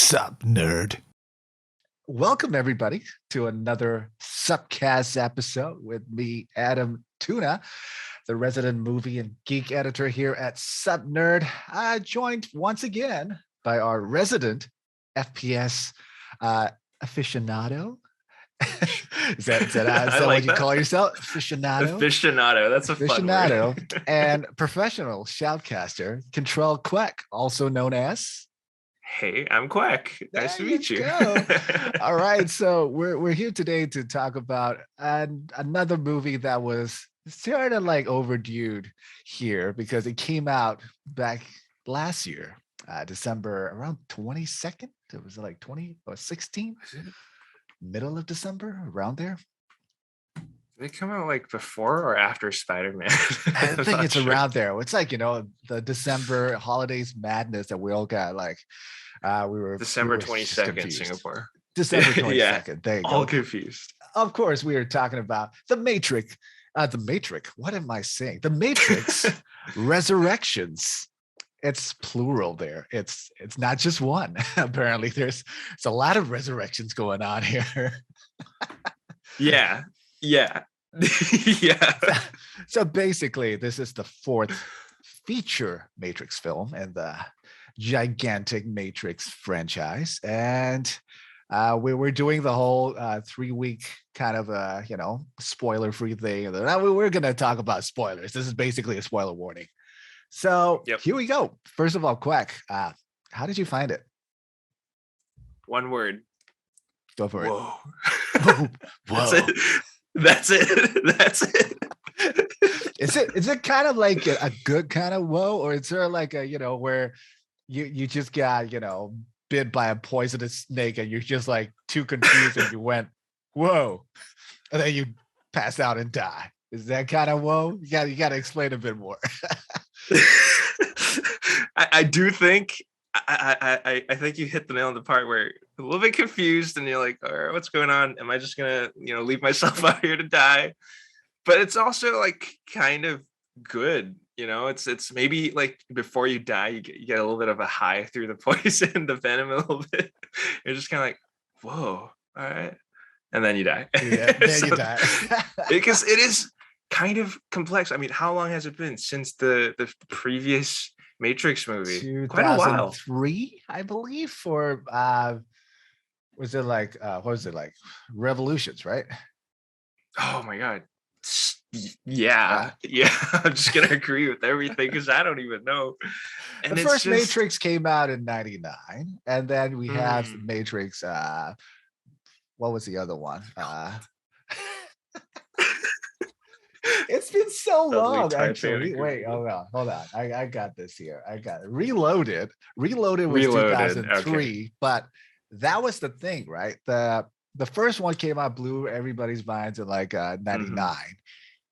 Sup, nerd. Welcome, everybody, to another SupCast episode with me, Adam Tuna, the resident movie and geek editor here at Sup Nerd. Joined once again by our resident FPS aficionado. is that what you call yourself? Aficionado? Aficionado. That's a fun word. And professional shoutcaster, Control Quack, also known as... Hey, I'm Quack. Nice to meet you. All right, so we're here today to talk about another movie that was sort of like overdue here because it came out back last year, December around 22nd. It was like 20 or 16, middle of December, around there. Did it come out like before or after Spider-Man? I think it's around there. It's like, the December holidays madness that we all got. Like, we were December 22nd, Singapore. December 22nd. Yeah, there you all go. confused. Of course, we are talking about the Matrix. What am I saying? The Matrix Resurrections. It's plural there. It's not just one. Apparently, there's a lot of resurrections going on here. Yeah. Yeah. So basically, this is the fourth feature Matrix film in the gigantic Matrix franchise, and we're doing the whole 3-week kind of spoiler-free thing. We're gonna talk about spoilers. This is basically a spoiler warning. So Here we go. First of all, Quack, how did you find it? One word. Go for Whoa. it. Whoa. That's it. Is it kind of like a good kind of whoa, or is there like a where you just got bit by a poisonous snake and you're just like too confused and you went whoa, and then you passed out and die? Is that kind of whoa? You got to explain a bit more. I do think I think you hit the nail on the part where a little bit confused and you're like, all right, what's going on? Am I just gonna leave myself out here to die? But it's also like kind of good, it's maybe like before you die you get a little bit of a high through the poison, the venom a little bit. You're just kind of like, whoa, all right, and then you die. Yeah, then you die. Because it is kind of complex. I mean, how long has it been since the previous Matrix movie? Quite a while. 2003, I believe, for was it like what was it like? Revolutions, right? Oh my god. Yeah. I'm just gonna agree with everything because I don't even know. And the first Matrix came out in 99, and then we have Matrix. What was the other one? It's been so long, actually. Wait, hold on. I got this here. I got it. Reloaded was 2003, okay. But that was the thing, right? The first one came out, blew everybody's minds in like 99.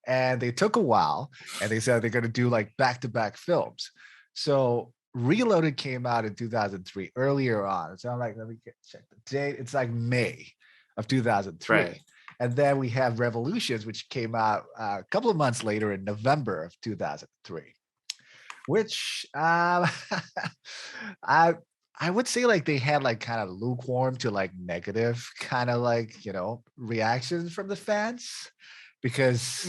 And they took a while and they said they're going to do like back-to-back films. So Reloaded came out in 2003, earlier on. So I'm like, let me check the date. It's like May of 2003. Right. And then we have Revolutions, which came out a couple of months later in November of 2003, which I would say like they had like kind of lukewarm to like negative kind of like, reactions from the fans, because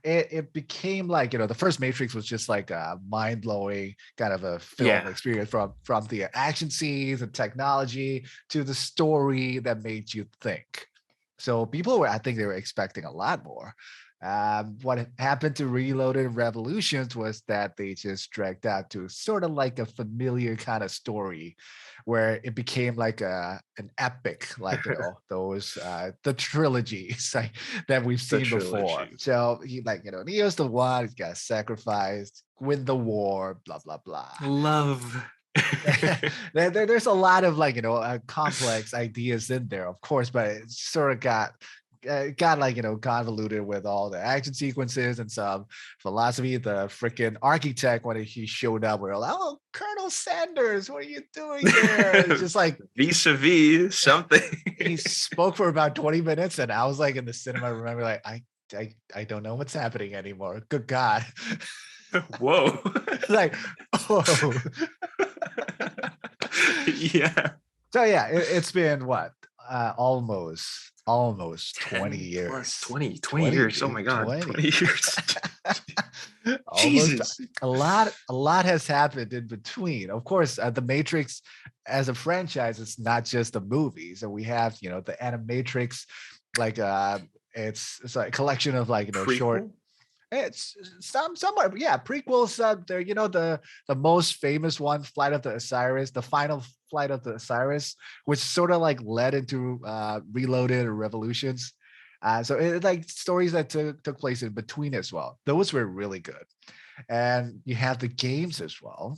it became like, the first Matrix was just like a mind-blowing kind of a film experience from the action scenes and technology to the story that made you think. So I think they were expecting a lot more. What happened to Reloaded Revolutions was that they just dragged out to sort of like a familiar kind of story where it became like an epic, like, those, the trilogies that we've seen before. So Neo's the one, he's got sacrificed, win the war, blah, blah, blah. Love. There's a lot of like complex ideas in there, of course, but it sort of got like convoluted with all the action sequences and some philosophy. The freaking architect, when he showed up, we were like, oh, Colonel Sanders, what are you doing there? It's just like vis-a-vis something. He spoke for about 20 minutes and I was like in the cinema, I remember like I don't know what's happening anymore. Good God. Whoa. Like, oh. Yeah. So yeah, it's been what? Almost 20 10 plus years. 20 20, years. Oh dude, my God, 20 20. years. Almost Jesus. a lot has happened in between. Of course, The Matrix as a franchise, it's not just a movie. So we have, the Animatrix, like it's a collection of like, short. Prequel? It's somewhat, yeah, prequels. They're, the most famous one, Flight of the Osiris, the final Flight of the Osiris, which sort of like led into Reloaded or Revolutions. So it like stories that took place in between as well. Those were really good. And you have the games as well,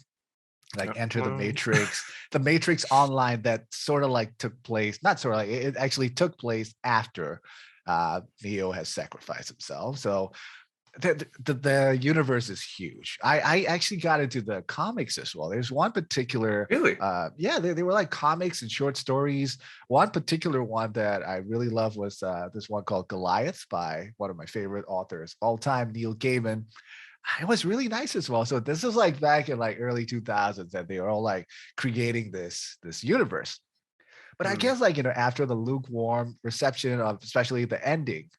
like Enter the Matrix Online, that sort of like took place, not sort of like, it actually took place after Neo has sacrificed himself. So the universe is huge. I actually got into the comics as well. There's one particular, Really? yeah, they were like comics and short stories. One particular one that I really love was this one called Goliath by one of my favorite authors all time, Neil Gaiman. It was really nice as well. So this is like back in like early 2000s that they were all like creating this universe. But I Mm. guess like, after the lukewarm reception of especially the ending,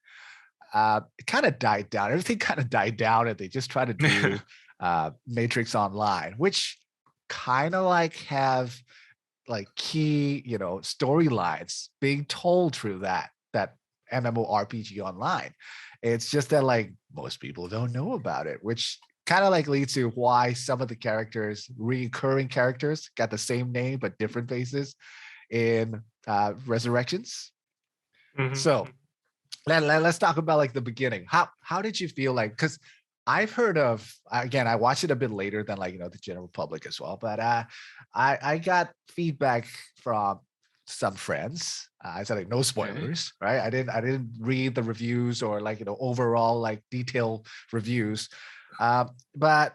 it kind of died down. Everything kind of died down, and they just try to do Matrix Online, which kind of like have like key, storylines being told through that MMORPG Online. It's just that like most people don't know about it, which kind of like leads to why some of the characters, recurring characters, got the same name but different faces in Resurrections. Mhm. So let's talk about like the beginning. How did you feel like, because I've heard of, again, I watched it a bit later than like, the general public as well, but I got feedback from some friends. I said like no Okay. spoilers, right? I didn't read the reviews or like, overall like detailed reviews. But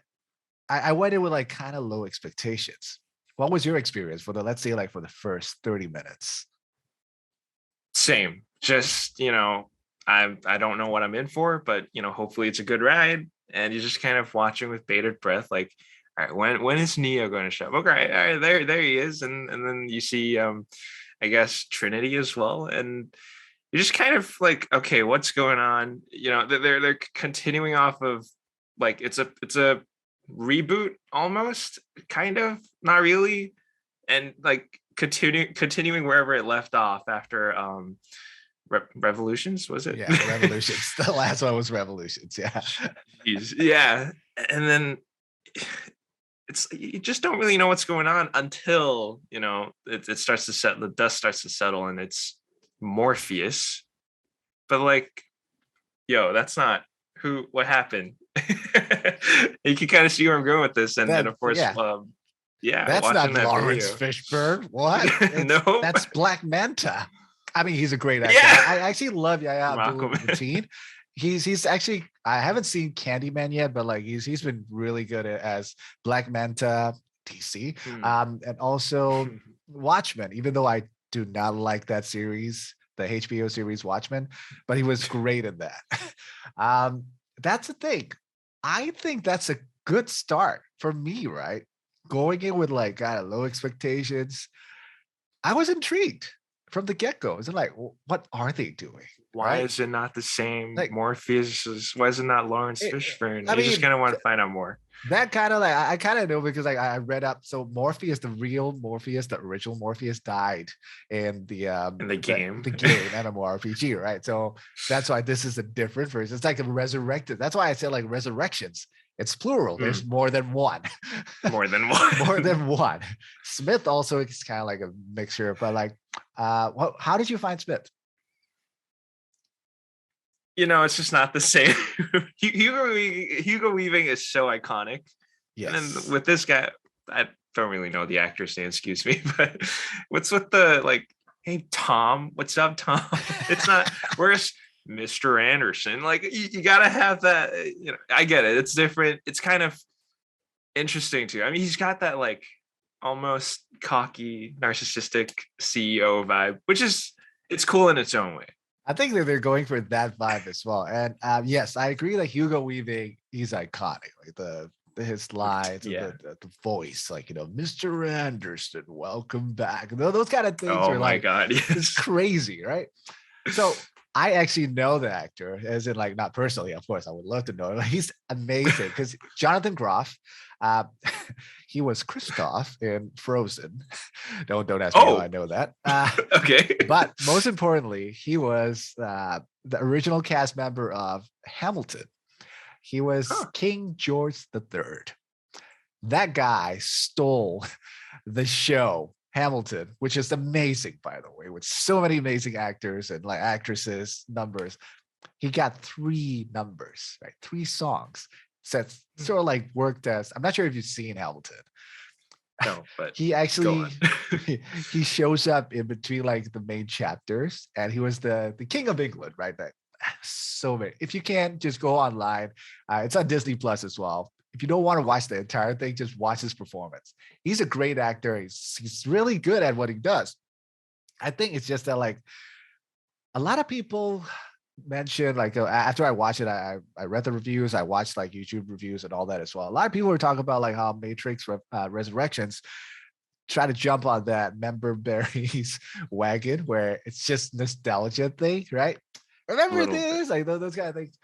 I went in with like kind of low expectations. What was your experience for the, let's say like for the first 30 minutes? Same. Just, I don't know what I'm in for, but hopefully it's a good ride. And you're just kind of watching with bated breath, like, all right, when is Neo going to show up? Okay, all right, there he is. And then you see I guess Trinity as well. And you're just kind of like, okay, what's going on? They're continuing off of, like, it's a reboot almost, kind of, not really. And like continuing wherever it left off after Revolutions, was it? Yeah, Revolutions. The last one was Revolutions. Yeah. Jeez. Yeah. And then it's, you just don't really know what's going on until it starts to set, the dust starts to settle, and it's Morpheus. But like, yo, that's not what happened. You can kind of see where I'm going with this. And That of course, yeah, yeah, that's watching not that Lawrence video. Fishburne. What? No. That's Black Manta. I mean, he's a great actor. Yeah. I actually love Yahya From Abdul Aquaman. Mateen. He's actually, I haven't seen Candyman yet, but like he's been really good as Black Manta, DC, Hmm. and also Watchmen. Even though I do not like that series, the HBO series Watchmen, but he was great in that. um, that's the thing. I think that's a good start for me, right? Going in with like kind of low expectations, I was intrigued from the get go. Is it like, what are they doing? Why Right? is it not the same Like, Morpheus? Why is it not Lawrence it, Fishburne? I You just mean, kind of want to find out more. that kind of like, I kind of know because like I read up. So Morpheus, the real Morpheus, the original Morpheus died in In the game. the game MMORPG, right? So that's why this is a different version. It's like a resurrected. That's why I said like resurrections. It's plural. There's Mm, more than one. more than one. More than one. Smith also is kind of like a mixture, but like, how did you find Smith? It's just not the same. Hugo Weaving is so iconic. And then Yes. with this guy, I don't really know the actor's name, excuse me, but what's with the, like, hey, Tom, what's up, Tom? It's not, where's Mr. Anderson? Like, you gotta have that, I get it. It's different. It's kind of interesting too. I mean, he's got that like almost cocky, narcissistic CEO vibe, which is, it's cool in its own way. I think that they're going for that vibe as well. And yes, I agree that Hugo Weaving, he's iconic. Like his lines and Yeah. the voice, like, Mr. Anderson, welcome back. Those kind of things Oh are my like, God. it's Yes. crazy, right? So I actually know the actor, as in like not personally, of course. I would love to know him. He's amazing because Jonathan Groff, uh, he was Kristoff in Frozen. Don't ask me how I Oh, know that. okay. But most importantly, he was the original cast member of Hamilton. He was Huh. King George III. That guy stole the show Hamilton, which is amazing, by the way, with so many amazing actors and like actresses, numbers. He got 3 numbers, right? 3 songs. So it's sort of like worked as, I'm not sure if you've seen Hamilton. No, but He go actually on. he shows up in between like the main chapters, and he was the king of England, right? That so many. If you can, just go online. It's on Disney Plus as well. If you don't want to watch the entire thing, just watch his performance. He's a great actor. He's really good at what he does. I think it's just that like a lot of people mentioned like after I watched it, I read the reviews, I watched like YouTube reviews and all that as well. A lot of people were talking about like how Matrix Resurrections try to jump on that Memberberries wagon where it's just nostalgia thing, right? A Remember little bit. this, like those kind of things.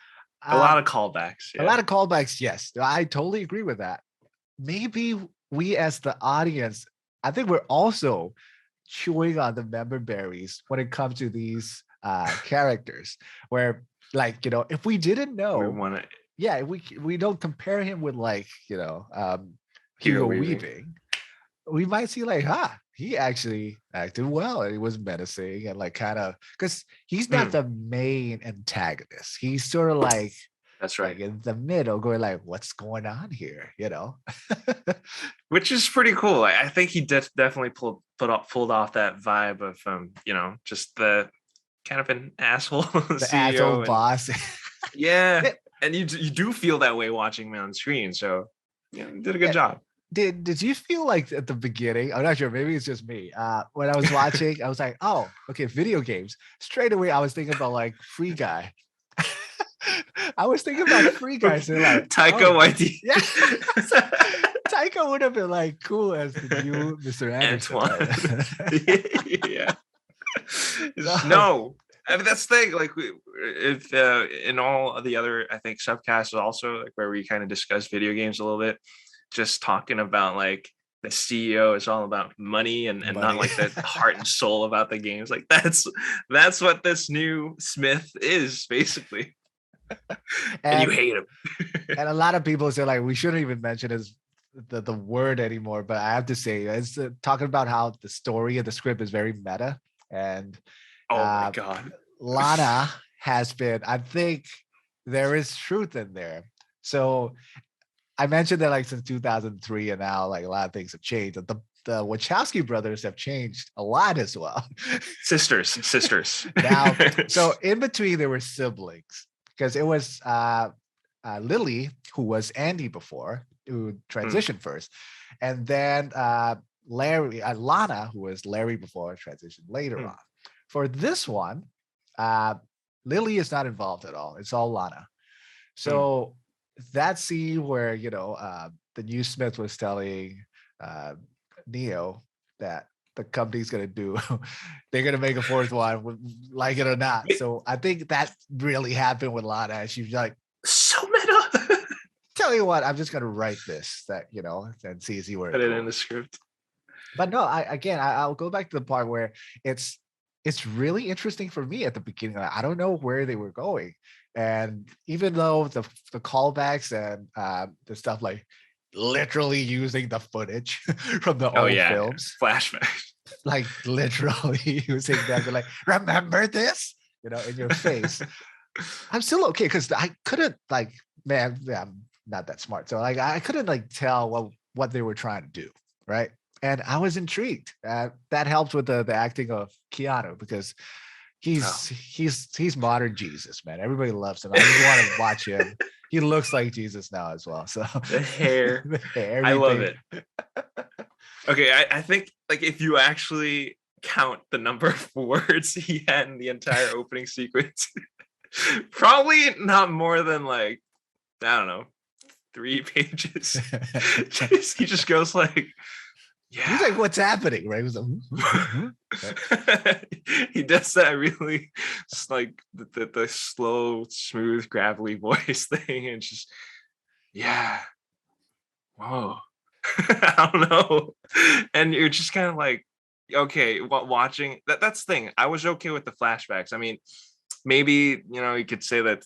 A lot of callbacks. A Yeah. lot of callbacks. Yes, I totally agree with that. Maybe we as the audience, I think we're also chewing on the Memberberries when it comes to these characters, where like if we didn't We know, want to yeah, we don't compare him with like Hugo Hugo Weaving. Weaving, we might see like, he actually acted well and he was menacing and like kind of because he's not the main antagonist. He's sort of That's like right. in the middle, going like, what's going on here? Which is pretty cool. I think he definitely pulled off that vibe of just the kind of an asshole The asshole CEO, and boss. yeah, Yeah, and you do feel that way watching me on screen. So yeah, you did a good yeah. job. Did you feel like at the beginning? I'm not sure. Maybe it's just me. When I was watching, I was like, "Oh, okay, video games." Straight away, I was thinking about like Free Guy. I was thinking about Free Guy. So like, Taika oh, Waititi. yeah. Taika would have been like cool as the new Mr. Anderson, Antoine. right? Yeah. So No, I mean that's the thing. Like, if in all of the other, I think SupCast is also like where we kind of discuss video games a little bit, just talking about like the CEO is all about money and not money. like the heart and soul about the games. Like that's what this new Smith is basically, and you and hate him. and a lot of people say like we shouldn't even mention his the word anymore, but I have to say it's talking about how the story of the script is very meta, and Oh my uh God. Lana has been, I think there is truth in there. So I mentioned that like since 2003 and now like a lot of things have changed. The Wachowski brothers have changed a lot as well. Sisters. Now, so in between there were siblings because it was Lily, who was Andy before, who transitioned first, and then Larry, Lana, who was Larry before, transitioned later on. For this one, Lily is not involved at all. It's all Lana. So that scene where the new Smith was telling Neo that the company's gonna do, they're gonna make a fourth one, like it or not. So I think that really happened with Lana. And she's like, so meta. tell you what, I'm just gonna write this and see where Put it it goes. in the script. But no, I'll go back to the part where it's really interesting for me at the beginning. I don't know where they were going, and even though the callbacks and the stuff like literally using the footage from the old films, flashbacks, like literally using them to like remember this, in your face. I'm still okay because I couldn't like, man, yeah, I'm not that smart, so like I couldn't like tell what they were trying to do, right? And I was intrigued. That helped with the acting of Keanu because he's modern Jesus, man. Everybody loves him. I just want to watch him. He looks like Jesus now as well. So the hair, the hair, I love it. Okay, I think like if you actually count the number of words he had in the entire opening sequence, probably not more than like, I don't know, 3 pages. He just goes like, yeah. He's like, what's happening? Right? He was like, He does that really like the slow, smooth, gravelly voice thing, and just yeah. Whoa. I don't know. And you're just kind of like, okay, watching that's the thing. I was okay with the flashbacks. I mean, maybe you could say that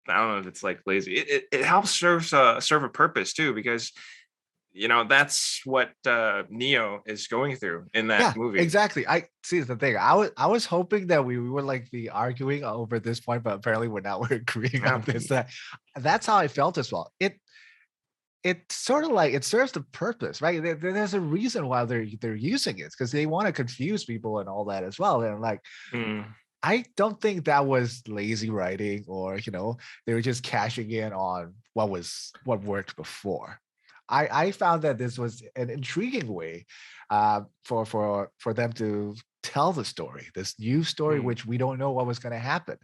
I don't know if it's like lazy. It helps serve a purpose too, because that's what Neo is going through in that movie. Exactly. I see the thing. I was hoping that we would like be arguing over this point, but apparently we're agreeing on this. That's how I felt as well. It's sort of like it serves the purpose, right? There's a reason why they're using it, because they want to confuse people and all that as well. And like, I don't think that was lazy writing, or they were just cashing in on what worked before. I found that this was an intriguing way for them to tell the story, this new story, which we don't know what was going to happen.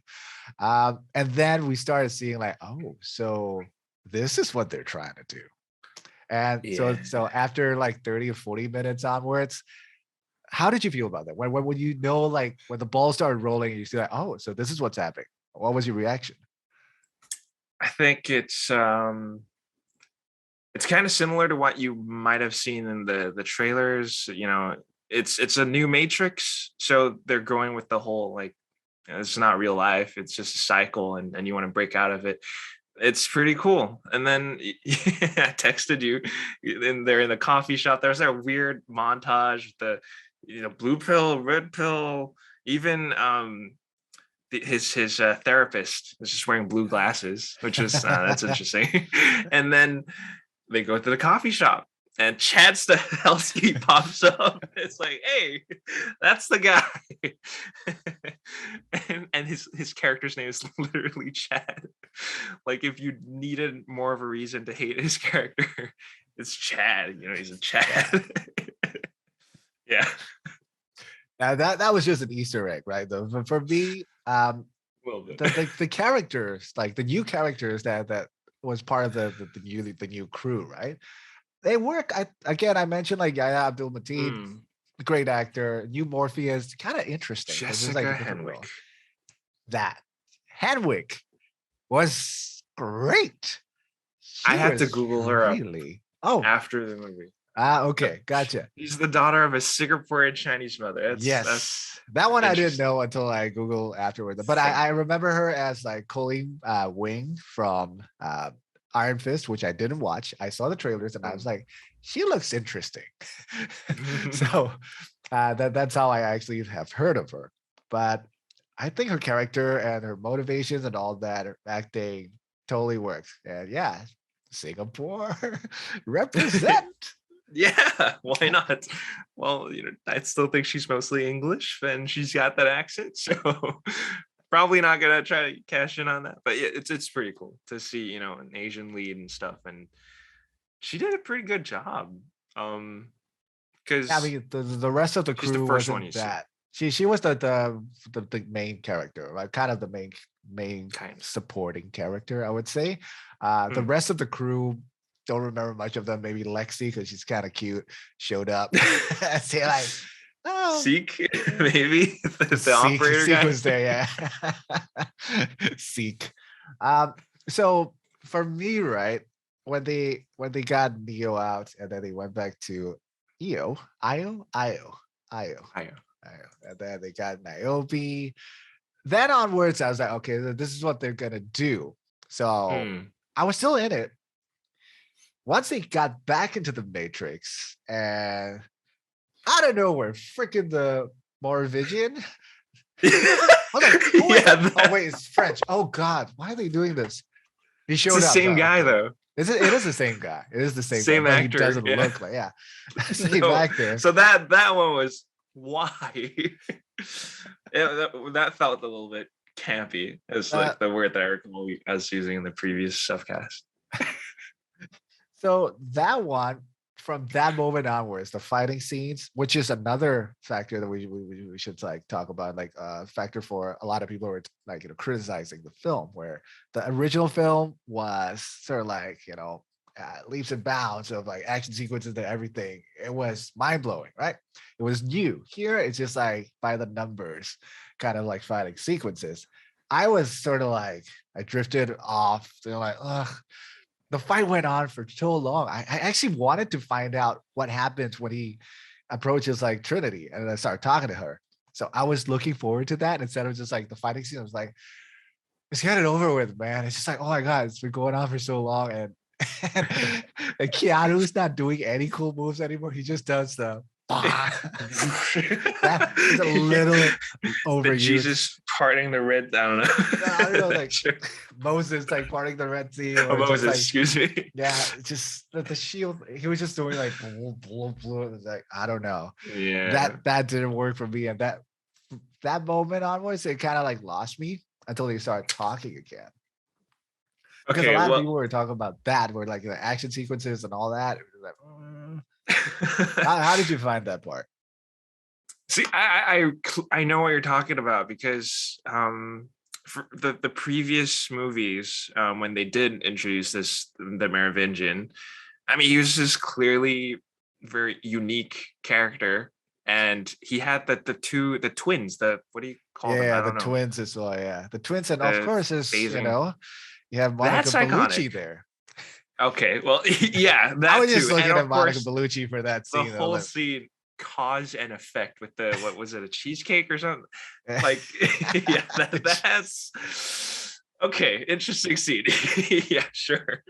And then we started seeing like, oh, so this is what they're trying to do. And so after like 30 or 40 minutes onwards, how did you feel about that? When like when the ball started rolling and you see like, oh, so this is what's happening. What was your reaction? I think it's kind of similar to what you might have seen in the trailers. It's a new Matrix, so they're going with the whole like, it's not real life, it's just a cycle, and you want to break out of it. It's pretty cool. And then I texted you, and they're in the coffee shop. There's that weird montage, the blue pill, red pill, even his therapist is just wearing blue glasses, which is that's interesting. And then they go to the coffee shop, and Chad Stahelski pops up. It's like, hey, that's the guy. and his character's name is literally Chad. Like, if you needed more of a reason to hate his character, it's Chad. He's a Chad. Yeah. Now that was just an Easter egg, right? Though for me, the characters, like the new characters that was part of the new crew, right? They work. I mentioned like Yahya Abdul-Mateen, great actor. New Morpheus, kind of interesting. Jessica Henwick. That Henwick was great. I had to Google her really. After the movie. Okay, gotcha. She's the daughter of a Singaporean Chinese mother. That one I didn't know until I Googled afterwards. But I remember her as like Colleen Wing from Iron Fist, which I didn't watch. I saw the trailers and I was like, she looks interesting. So that's how I actually have heard of her. But I think her character and her motivations and all that, her acting totally works. And yeah, Singapore represent. Yeah, why not? Well, I still think she's mostly English and she's got that accent, so probably not gonna try to cash in on that. But yeah, it's pretty cool to see, an Asian lead and stuff, and she did a pretty good job. Because I mean, the rest of the crew the first wasn't that. She was the main character, right? Kind of the main kind of supporting character, I would say. The rest of the crew, don't remember much of them. Maybe Lexi, because she's kind of cute, showed up. Say like, oh, Seek, maybe the operator Seek guy was there, yeah. Seek. So for me, right, when they got Neo out and then they went back to Io, and then they got Niobe. Then onwards, I was like, okay, this is what they're gonna do. So I was still in it. Once they got back into the Matrix, and out of nowhere, freaking the Moravian. Oh wait, it's French. Oh God, why are they doing this? He showed up. It's the same guy though. It is the same guy. It is the same guy, actor. He doesn't look like same actor. So that one was why. that felt a little bit campy. It's like the word that I was using in the previous SupCast. So that one, from that moment onwards, the fighting scenes, which is another factor that we should like talk about, like factor for a lot of people who are like criticizing the film, where the original film was sort of like leaps and bounds of like action sequences and everything. It was mind blowing, right? It was new. Here, it's just like by the numbers, kind of like fighting sequences. I was sort of like I drifted off. Like, ugh. The fight went on for so long. I actually wanted to find out what happens when he approaches like Trinity and I start talking to her. So I was looking forward to that instead of just like the fighting scene. I was like, let's get it over with, man. It's just like, oh my god, it's been going on for so long, and, and Keanu's not doing any cool moves anymore. He just does the that is a little overused. The Jesus parting the red. I don't know. I don't know, like Moses like parting the Red Sea. Or Moses, like, excuse me. Yeah, just the shield. He was just doing like blue. It's like I don't know. Yeah, that didn't work for me, and that moment onwards, it kind of like lost me until they started talking again. Because a lot of people were talking about that, where like the action sequences and all that. It was like, how did you find that part? See, I know what you're talking about because for the previous movies, when they did introduce the Merovingian, I mean, he was just clearly very unique character, and he had the twins. What do you call them? I don't know. Twins as well. Yeah, the twins, and of course, is phasing. You have Monica Bellucci there. Okay, well, yeah, that I was just too. looking at Monica Bellucci for that scene. The whole scene, cause and effect with the what was it, a cheesecake or something? Like, yeah, that's okay. Interesting scene. Yeah, sure.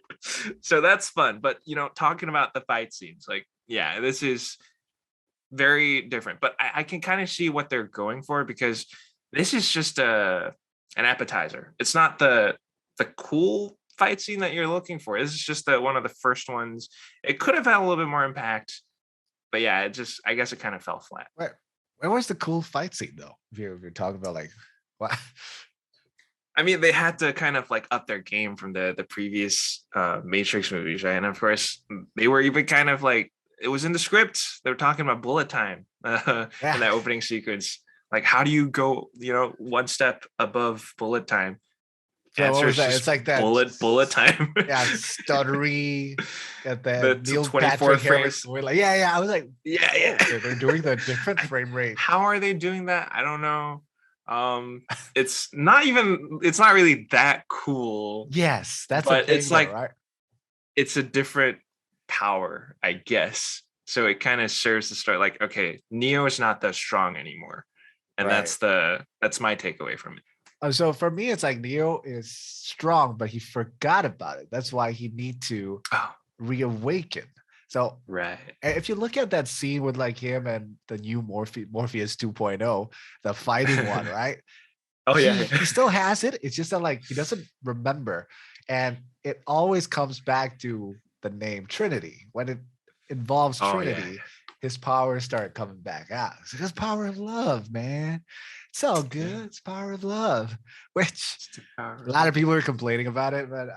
So that's fun, but talking about the fight scenes, like, yeah, this is very different. But I can kind of see what they're going for because this is just an appetizer. It's not the cool fight scene that you're looking for. This is just one of the first ones. It could have had a little bit more impact, but yeah, I guess it kind of fell flat. Where was the cool fight scene though? If you're talking about like what? I mean, they had to kind of like up their game from the previous Matrix movies, right? And of course, they were even kind of like, it was in the script. They were talking about bullet time in that opening sequence. Like, how do you go, one step above bullet time? So what was that? It's like that bullet time. Yeah, stuttery at the Neil 24 frames. We're like, yeah. I was like, yeah. They're doing the different frame rate. How are they doing that? I don't know. It's not really that cool. Yes, that's but it's like, right? It's a different power, I guess. So it kind of serves to start like, okay, Neo is not that strong anymore, and right. that's my takeaway from it. So for me, it's like Neo is strong, but he forgot about it. That's why he need to reawaken. So right, if you look at that scene with like him and the new Morpheus 2.0, the fighting one, right? He still has it. It's just that like he doesn't remember, and it always comes back to the name Trinity. When it involves Trinity, his powers start coming back out. It's his power of love, man. It's all good. It's power of love, which a lot of people are complaining about it, but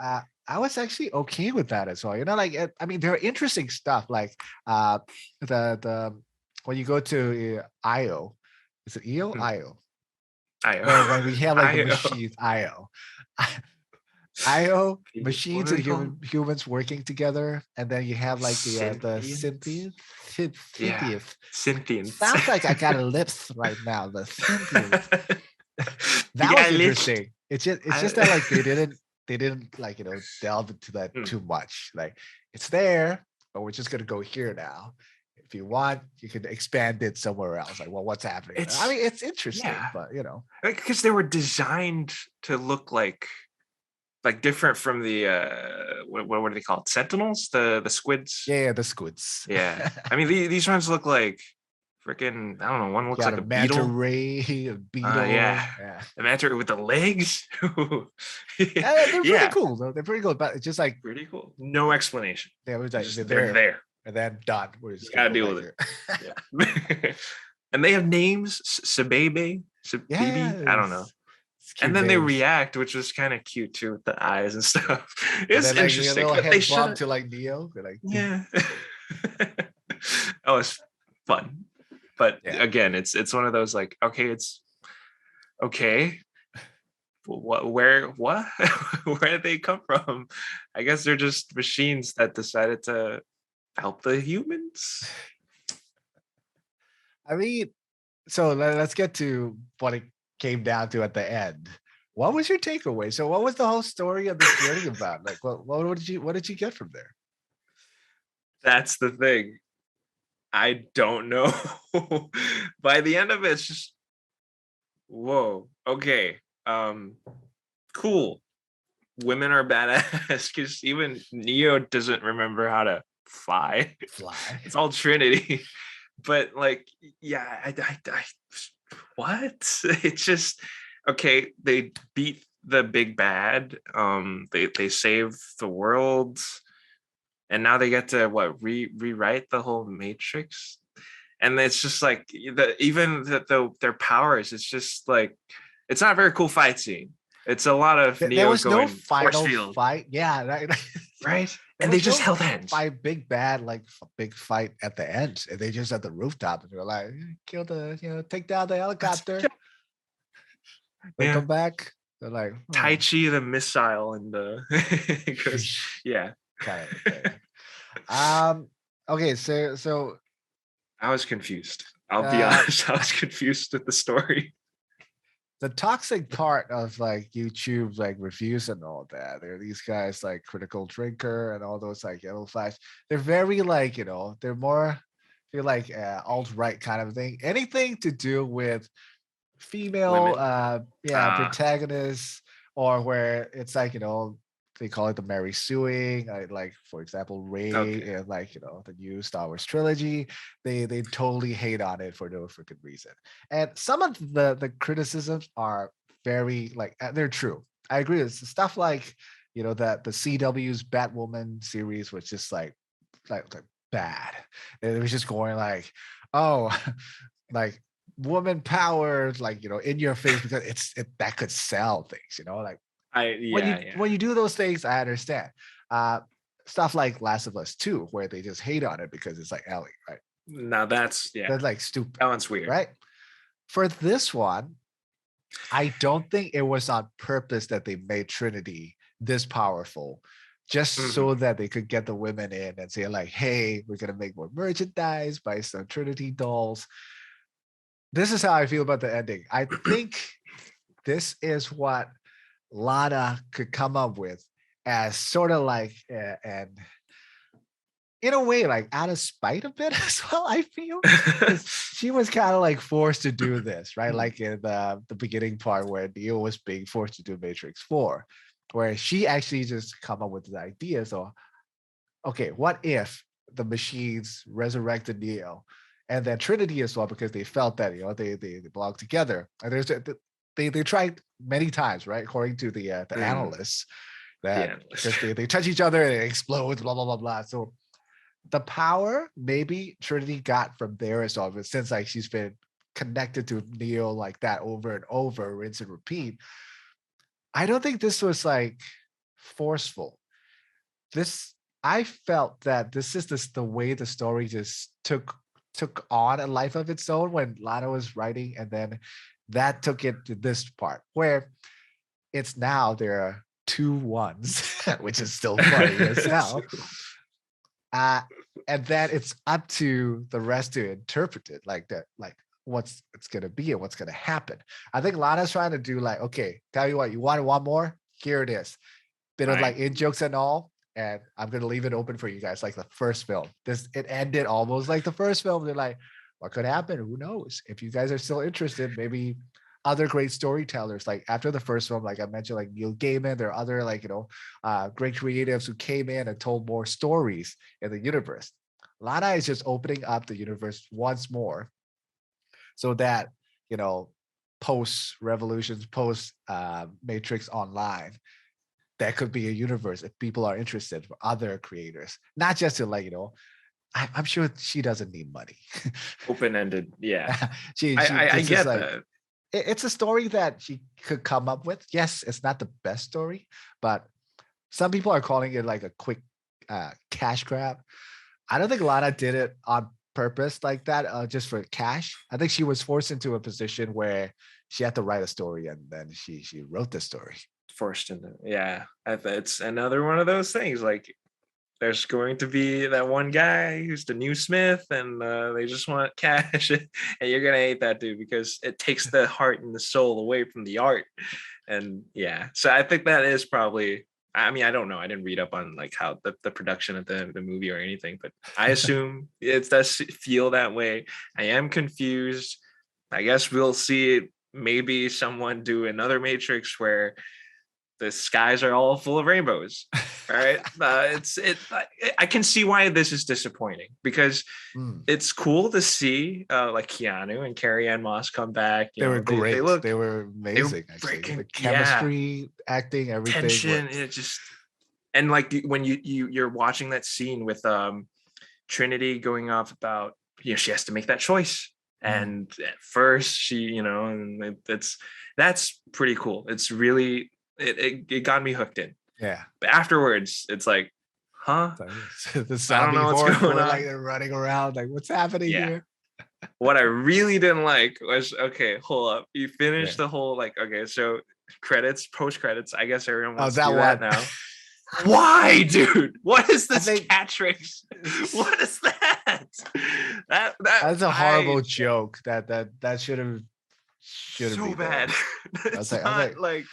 I was actually okay with that as well. Like, I mean, there are interesting stuff like the when you go to IO, is it EO? IO. When we have like the machines, IO machines and humans working together, and then you have like the synthians. Synthians. Sounds like I got a lips right now. The synthians. That was interesting. It's just that like they didn't like delve into that too much. Like it's there, but we're just gonna go here now. If you want, you can expand it somewhere else. Like, well, what's happening? I mean, it's interesting, but because they were designed to look like different from the what are they called? Sentinels, the squids. Yeah, the squids. Yeah, I mean these ones look like freaking, I don't know. One looks like a beetle. Manta ray, a beetle. Yeah. The manta ray with the legs. They're pretty cool though. They're pretty cool, but it's just like pretty cool. No explanation. Yeah, it was like they're there, and then done. We're just gotta deal with it. Yeah. And they have names. Sabebe. I don't know. And then they react, which was kind of cute too, with the eyes and stuff. It's interesting. They should to like Neo. They're like, yeah. Oh, it's fun. But again, it's one of those like, okay, it's okay. what? Where did they come from? I guess they're just machines that decided to help the humans. I mean, so let's get to what it came down to at the end. What was your takeaway? So what was the whole story of this journey about? Like what did you get from there? That's the thing. I don't know. By the end of it, it's just whoa, okay. Cool. Women are badass because even Neo doesn't remember how to fly. Fly. It's all Trinity. But like, yeah, what? It's just okay. They beat the big bad. They save the world, and now they get to what rewrite the whole Matrix. And it's just like their powers. It's just like it's not a very cool fight scene. It's a lot of There Neo was no going force final field, fight. Yeah, right. right? There And they was just no held hands. big bad like big fight at the end. And they just at the rooftop and they're like, kill the take down the helicopter. They Yeah, come back. They're like Tai Chi the missile and the because yeah, kind of thing. Okay, so I was confused. I'll be honest, I was confused with the story. the toxic part of like YouTube's like reviews and all that. There are these guys like Critical Drinker and all those like Yellow Flash. They're very like, they're more feel like alt-right kind of thing. Anything to do with female Women. protagonists, or where it's like, they call it the Mary Suing, like for example, Ray Okay. and like the new Star Wars trilogy. They totally hate on it for no freaking reason. And some of the criticisms are very like they're true. I agree. It's stuff like that the CW's Batwoman series was just like bad. It was just going like, oh, like woman power, like in your face, because that could sell things, like when you do those things, I understand. Stuff like Last of Us 2, where they just hate on it because it's like Ellie, right? Now that's like stupid. That one's weird, right? For this one, I don't think it was on purpose that they made Trinity this powerful, just so that they could get the women in and say like, hey, we're gonna make more merchandise, buy some Trinity dolls. This is how I feel about the ending. I think this is what Lana could come up with as sort of like and in a way like out of spite a bit as well. I feel she was kind of like forced to do this, right? Like in the beginning part where Neo was being forced to do Matrix 4, where she actually just come up with the idea. So okay, what if the machines resurrected Neo and then Trinity as well, because they felt that they belong together. And they tried many times, right? According to the analysts, that because they touch each other and it explodes, blah blah blah blah. So the power maybe Trinity got from there as well, but since like she's been connected to Neo like that over and over, rinse and repeat. I don't think this was like forceful. I felt that this is the way the story just took on a life of its own when Lana was writing, and then that took it to this part where it's now there are 2 ones, which is still funny as hell. And then it's up to the rest to interpret it like that, like what's it's gonna be and what's gonna happen. I think Lana's trying to do like, okay, tell you what, you want one more? Here it is. Bit of like in jokes and all. And I'm gonna leave it open for you guys, like the first film. It ended almost like the first film. They're like, what could happen? Who knows? If you guys are still interested, maybe other great storytellers, like after the first film, like I mentioned, like Neil Gaiman, there are other like great creatives who came in and told more stories in the universe. Lana is just opening up the universe once more, so that post Revolutions, post Matrix Online, that could be a universe if people are interested for other creators, not just to like, I'm sure she doesn't need money. Open-ended, yeah. I get like, that. It's a story that she could come up with. Yes, it's not the best story, but some people are calling it like a quick cash grab. I don't think Lana did it on purpose like that, just for cash. I think she was forced into a position where she had to write a story, and then she wrote the story. Forced into, yeah. It's another one of those things. Like, there's going to be that one guy who's the new Smith, and they just want cash, and you're gonna hate that dude because it takes the heart and the soul away from the art. And yeah, so I think that is probably. I mean, I don't know. I didn't read up on like how the production of the movie or anything, but I assume it does feel that way. I am confused. I guess we'll see maybe someone do another Matrix where the skies are all full of rainbows. All right. I can see why this is disappointing, because it's cool to see like Keanu and Carrie-Anne Moss come back. They were great. They were amazing. Actually, the chemistry, acting, everything. Tension. It just, and like when you're watching that scene with Trinity going off about, she has to make that choice. And at first she, and that's pretty cool. It's really, it got me hooked in. Yeah. But afterwards, it's like, huh? The zombie horde, like they're running around, like what's happening here? What I really didn't like was, okay, hold up. You finished the whole, like, okay, so credits, post credits. I guess everyone wants to do that now. Why, dude? What is this catchphrase? What is that? That's a horrible joke. That should have so bad. It's like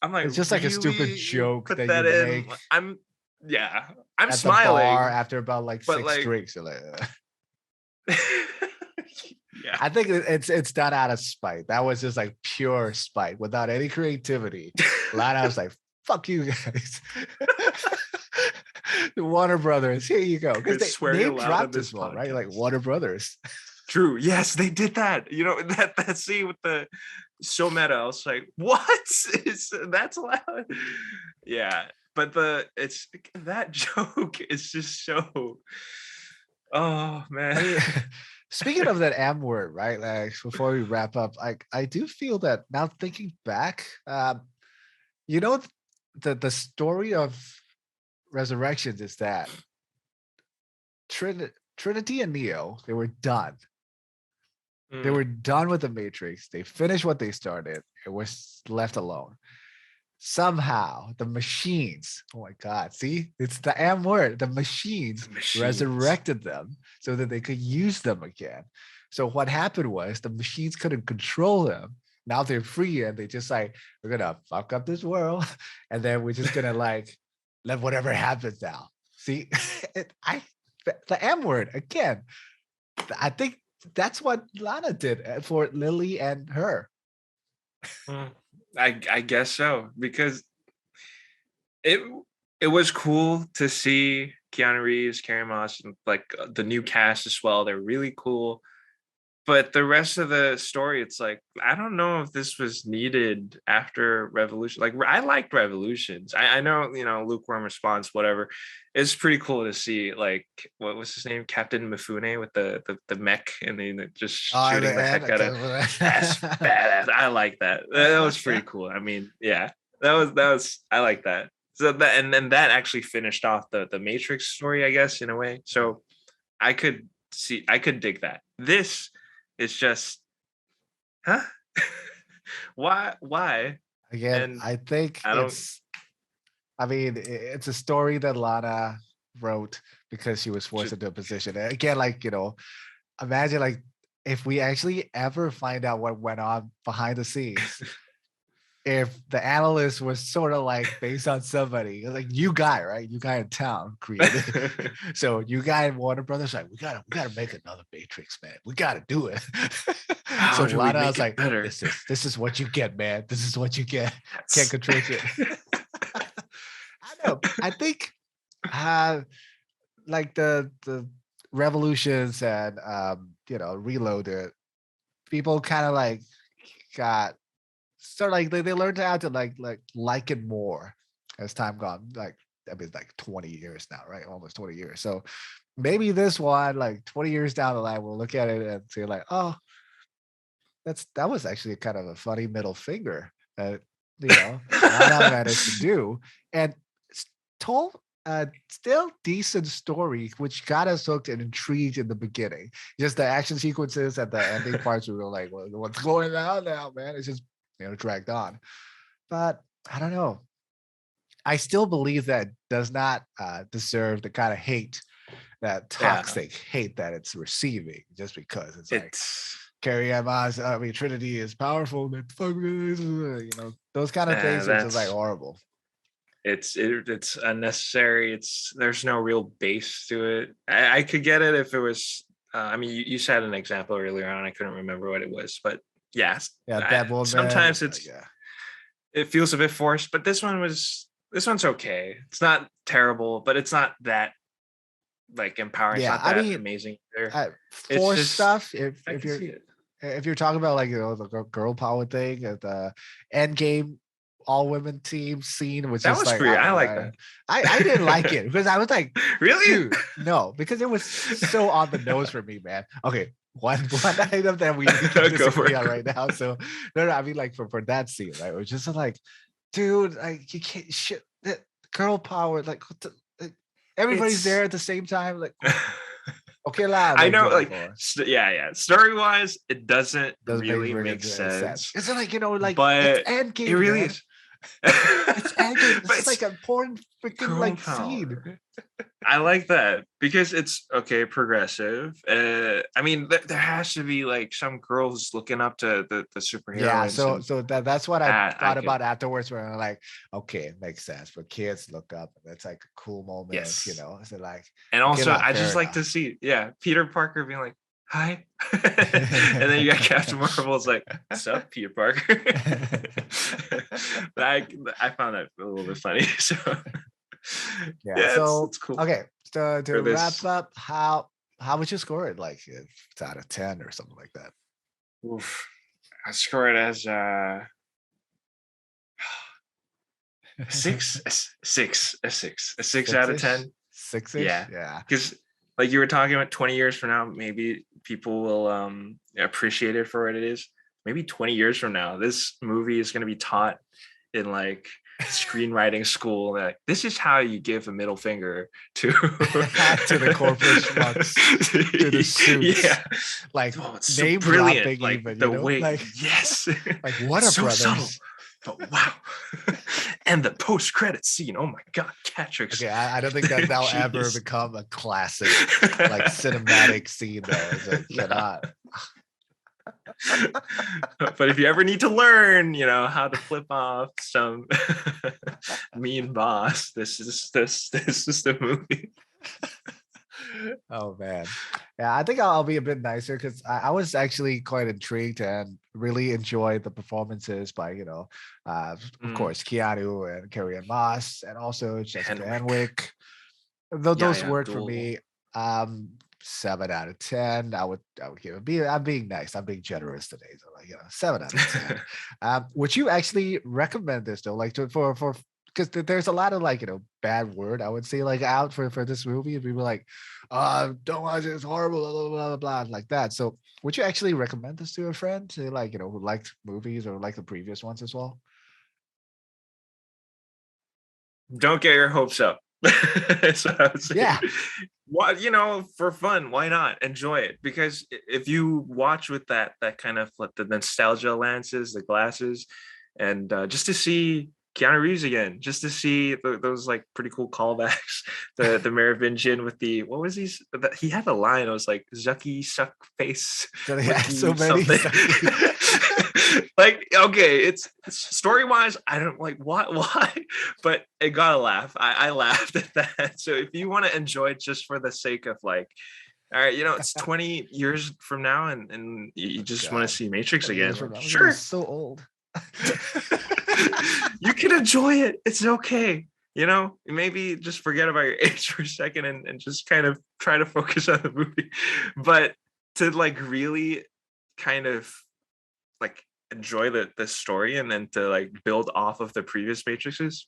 I'm like, it's just like a stupid joke put that you make. I'm at smiling the bar after about like 6 drinks. You're like, yeah. I think it's done out of spite. That was just like pure spite without any creativity. Lana was like, "Fuck you guys." The Warner Brothers, here you go. Because they dropped this one, right? Like Warner Brothers. True. Yes, they did that. That scene with the so meta. I was like, what? That's allowed? Yeah. But that joke is just so, oh man. Speaking of that M word, right? Like before we wrap up, I do feel that now thinking back, the story of Resurrections is that Trinity and Neo, they were done. They were done with the Matrix. They finished what they started. It was left alone. Somehow the machines, oh my God, see, it's the M word. The machines resurrected them so that they could use them again. So what happened was the machines couldn't control them. Now they're free and they just like, we're gonna fuck up this world, and then we're just gonna like let whatever happens now. See, the M word again. I think that's what Lana did for Lily and her. I guess so, because it was cool to see Keanu Reeves, Carrie Moss, and like the new cast as well. They're really cool. But the rest of the story, it's like, I don't know if this was needed after Revolution. Like, I liked Revolutions. I know, lukewarm response, whatever. It's pretty cool to see, like, what was his name? Captain Mifune with the mech, and then just shooting the heck out of it. That's badass. I like that. That was pretty cool. I mean, yeah, that was I like that. So that, and then that actually finished off the Matrix story, I guess, in a way. So I could dig that. This is just, huh? Why? Again, and I think it's a story that Lana wrote because she was forced into a position. Again, like, imagine like if we actually ever find out what went on behind the scenes. If the analyst was sort of like based on somebody, like you guy, right? You guy in town created. So you guy in Warner Brothers, like, we gotta make another Matrix, man. We gotta do it. So Lana was like, this is what you get, man. This is what you get. Can't control it. I know. I think like the Revolutions and Reloaded, people kind of like got sort of like they learned how to like it more as time gone. Like, I mean, like 20 years now, right? Almost 20 years. So maybe this one, like 20 years down the line, we'll look at it and say like, oh, that was actually kind of a funny middle finger that Lana managed to do. And a still decent story, which got us hooked and intrigued in the beginning. Just the action sequences at the ending parts, we were like, what's going on now, man? It's just dragged on. But I don't know. I still believe that does not deserve the kind of hate, that toxic hate that it's receiving, just because it's like Carrie Ann Moss, I mean Trinity is powerful, man. Fuck this, those kind of things are just like horrible. It's unnecessary. There's no real base to it. I could get it if it was. I mean, you said an example earlier on. I couldn't remember what it was, but yes, sometimes it feels a bit forced. But this one's okay. It's not terrible, but it's not that like empowering. Yeah, it's not that amazing. Forced stuff. If you're talking about like the girl power thing at the end game, all women team scene, which that was like, pretty. I like that. I didn't like it because I was like, really? Dude, no, because it was so on the nose for me, man. Okay, one item that we can disagree on right now. So no, I mean like for that scene, right? It was just like, dude, like you can't shit that girl power, like what the, everybody's there at the same time, like. Okay, loud. I know, like, story wise, it doesn't really make sense. It's like like, but it's Endgame, it really man. is. It's Endgame. It's like a important freaking like scene. I like that because it's okay, progressive. I mean, there has to be like some girls looking up to the superheroes. Yeah, so that's what I thought about afterwards. Where I'm like, okay, it makes sense. But kids look up, and that's like a cool moment. Yes. So like, and also I just like to see, Peter Parker being like, hi, and then you got Captain Marvel's like, what's up, Peter Parker? I found that a little bit funny. So. So it's cool. Okay, to wrap up, how would you score it? Like if it's out of 10 or something like that? Oof. I score it as six out of 10. 6-ish? Yeah. Because like you were talking about 20 years from now, maybe people will appreciate it for what it is. Maybe 20 years from now, this movie is going to be taught in like screenwriting school. Like, this is how you give a middle finger to the corporate schmucks, to the suits. Yeah, like it's so brilliant. Like even, the way, like, yes, like what a so brothers. Subtle. But wow. And the post-credit scene, oh my god, Catrix. Okay, I don't think that'll ever become a classic like cinematic scene though. It cannot. But if you ever need to learn, how to flip off some mean boss, this is the movie. Oh man, yeah, I think I'll be a bit nicer because I was actually quite intrigued and really enjoyed the performances by of course Keanu and Carrie Ann Moss and also Jessica Henwick. Those worked for me. 7 out of 10. I would give it. I'm being nice. I'm being generous today. So like 7 out of 10. Would you actually recommend this though? Like for because there's a lot of like bad word I would say like out for this movie. And people like, don't watch it. It's horrible. Blah, blah, blah, blah, like that. So would you actually recommend this to a friend to like who liked movies or like the previous ones as well? Don't get your hopes up. That's what I would say. Yeah. What for fun, why not enjoy it? Because if you watch with that kind of like the nostalgia lenses, the glasses, and just to see Keanu Reeves again, just to see those like pretty cool callbacks, the Merovingian with the what was he had a line. It was like Zucky suck face. So many. Like, okay, it's story wise, I don't like why, but it got a laugh. I laughed at that. So if you want to enjoy it just for the sake of like, all right, it's 20 years from now and you just want to see Matrix again, sure. So old. You can enjoy it. It's okay. Maybe just forget about your age for a second and just kind of try to focus on the movie. But to like really kind of like enjoy the story and then to like build off of the previous Matrixes,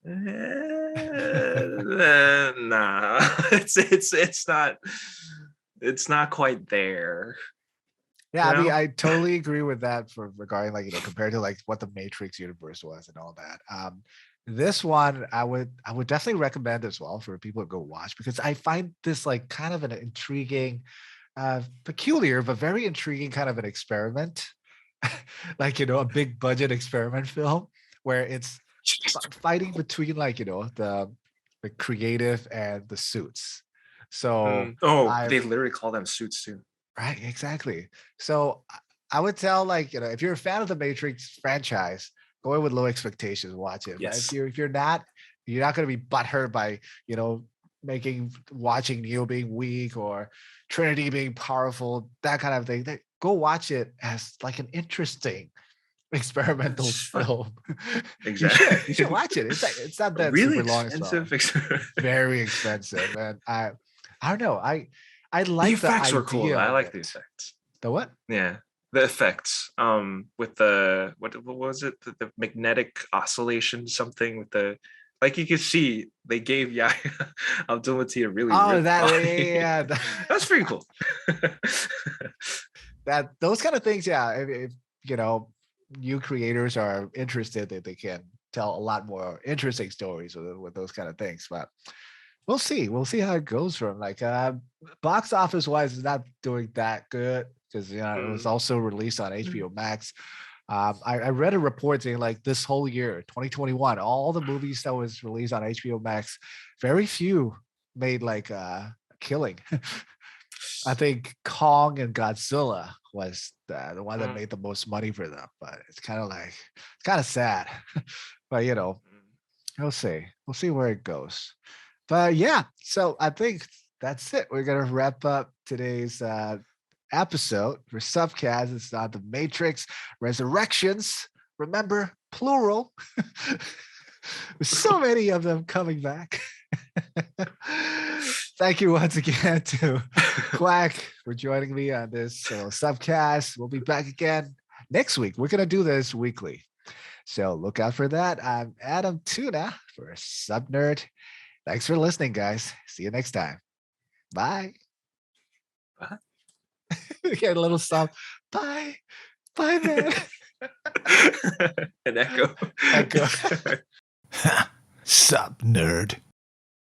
nah, it's not quite there. Yeah, I mean, I totally agree with that regarding like compared to like what the Matrix universe was and all that. This one I would definitely recommend as well for people to go watch because I find this like kind of an intriguing, peculiar but very intriguing kind of an experiment, like a big budget experiment film where it's fighting between like the creative and the suits. So Oh, I they literally call them suits too. right, exactly. So I would tell like if you're a fan of the Matrix franchise, go in with low expectations, watch it. But Yes. if you're not, you're not going to be butthurt by you know making watching Neo being weak or Trinity being powerful, that kind of thing. Go watch it as like an interesting experimental It's fun. film. You should Exactly. watch it. It's not that Really super long as well. expensive. Very expensive, and I don't know. I The like the effects were cool. idea I of like it. the effects. The what? Yeah. The effects. With the what was it? The magnetic oscillation, something with the like you could see they gave Yahya Abdul-Mateen a really Oh, ripped that body. yeah, That's pretty cool. that those kind of things. Yeah, if new creators are interested, that they can tell a lot more interesting stories with those kind of things. But we'll see. We'll see how it goes from like box office wise, it's not doing that good because it was Mm. also released on HBO Max. I read a report saying like this whole year, 2021, all the movies that was released on HBO Max, very few made like a killing. I think Kong and Godzilla was the one that Mm. made the most money for them, but it's kind of sad. But we'll see. We'll see where it goes. But yeah, so I think that's it. We're gonna wrap up today's episode for SupCast. It's not the Matrix Resurrections. Remember, plural. With so many of them coming back. Thank you once again to Quack for joining me on this SupCast. We'll be back again next week. We're gonna do this weekly. So look out for that. I'm Adam Tuna for Sub Nerd. Thanks for listening, guys. See you next time. Bye. What? Get a little soft. Bye. Bye, man. An echo. Echo. Sup, nerd.